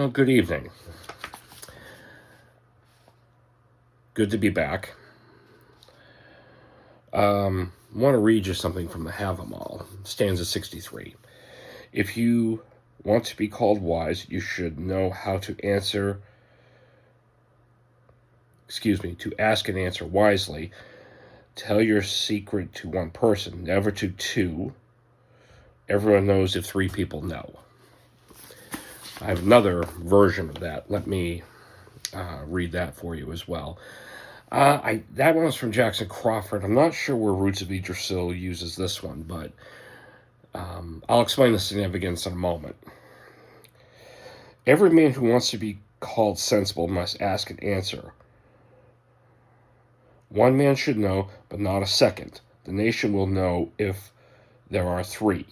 Oh, good evening. Good to be back. I want to read you something from the Havamal, stanza 63. If you want to be called wise, you should know how to ask and answer wisely. Tell your secret to one person, never to two. Everyone knows if three people know. I have another version of that. Let me read that for you as well. That one was from Jackson Crawford. I'm not sure where Roots of Yggdrasil uses this one, but I'll explain the significance in a moment. Every man who wants to be called sensible must ask and answer. One man should know, but not a second. The nation will know if there are three.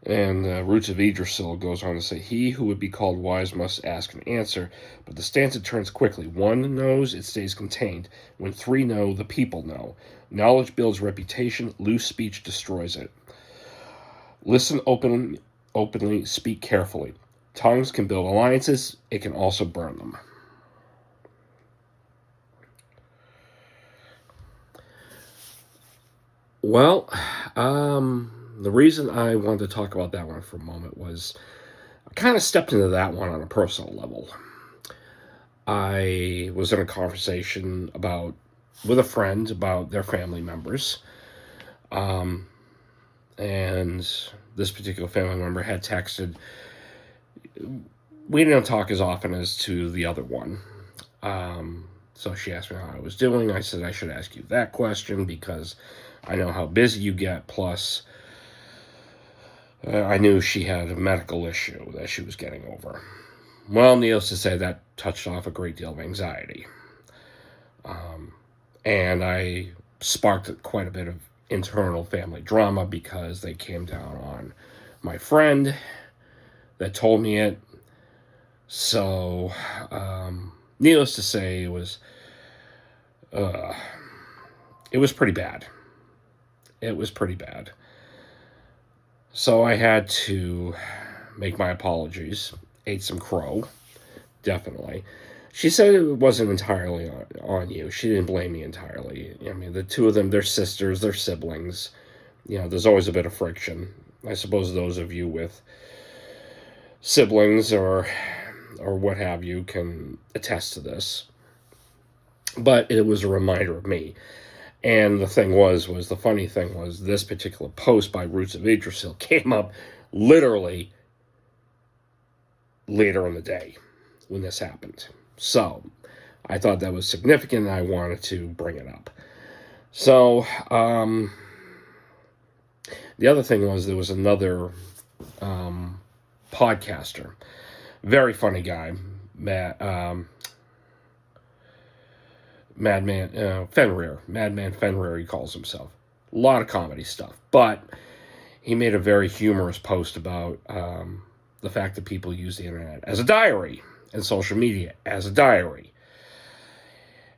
And Roots of Yggdrasil goes on to say, he who would be called wise must ask and answer, but the stanza turns quickly. One knows, it stays contained. When three know, the people know. Knowledge builds reputation, loose speech destroys it. Listen openly, speak carefully. Tongues can build alliances, it can also burn them. Well, the reason I wanted to talk about that one for a moment was I kind of stepped into that one on a personal level. I was in a conversation with a friend about their family members. And this particular family member had texted. We didn't talk as often as to the other one. So she asked me how I was doing. I said I should ask you that question because I know how busy you get. Plus, I knew she had a medical issue that she was getting over. Well, needless to say, that touched off a great deal of anxiety. And I sparked quite a bit of internal family drama because they came down on my friend that told me it. So, needless to say, it was pretty bad. It was pretty bad. So I had to make my apologies. Ate some crow, definitely. She said it wasn't entirely on you. She didn't blame me entirely. I mean, the two of them, they're sisters, they're siblings. There's always a bit of friction. I suppose those of you with siblings or what have you can attest to this. But it was a reminder of me. And the funny thing was this particular post by Roots of Yggdrasil came up literally later in the day when this happened. So I thought that was significant and I wanted to bring it up. So the other thing was there was another podcaster, very funny guy, Madman Fenrir, he calls himself. A lot of comedy stuff. But he made a very humorous post about the fact that people use the internet as a diary and social media as a diary.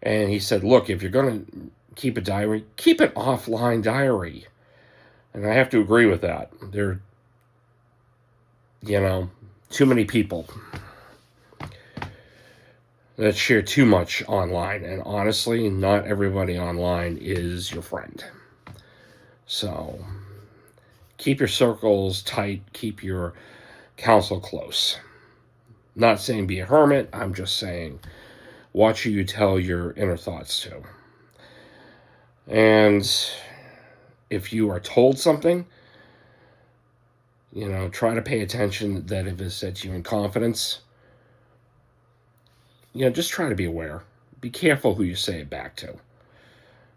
And he said, look, if you're going to keep a diary, keep an offline diary. And I have to agree with that. There are, too many people that share too much online. And honestly, not everybody online is your friend. So keep your circles tight. Keep your counsel close. Not saying be a hermit. I'm just saying watch who you tell your inner thoughts to. And if you are told something, try to pay attention that if it's said to you in confidence, just try to be aware. Be careful who you say it back to.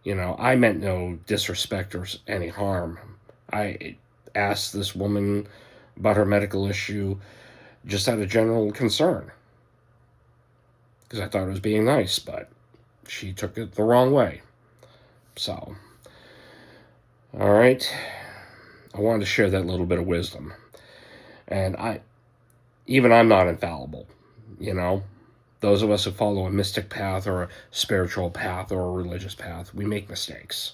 I meant no disrespect or any harm. I asked this woman about her medical issue just out of general concern. Because I thought it was being nice, but she took it the wrong way. So, all right. I wanted to share that little bit of wisdom. And I'm not infallible, Those of us who follow a mystic path or a spiritual path or a religious path, we make mistakes.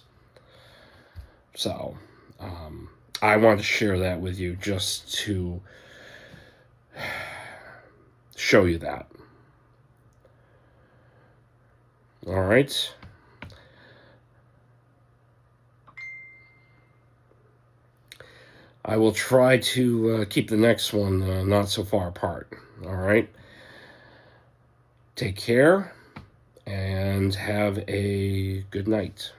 So, I want to share that with you just to show you that. All right. I will try to keep the next one not so far apart. All right. Take care and have a good night.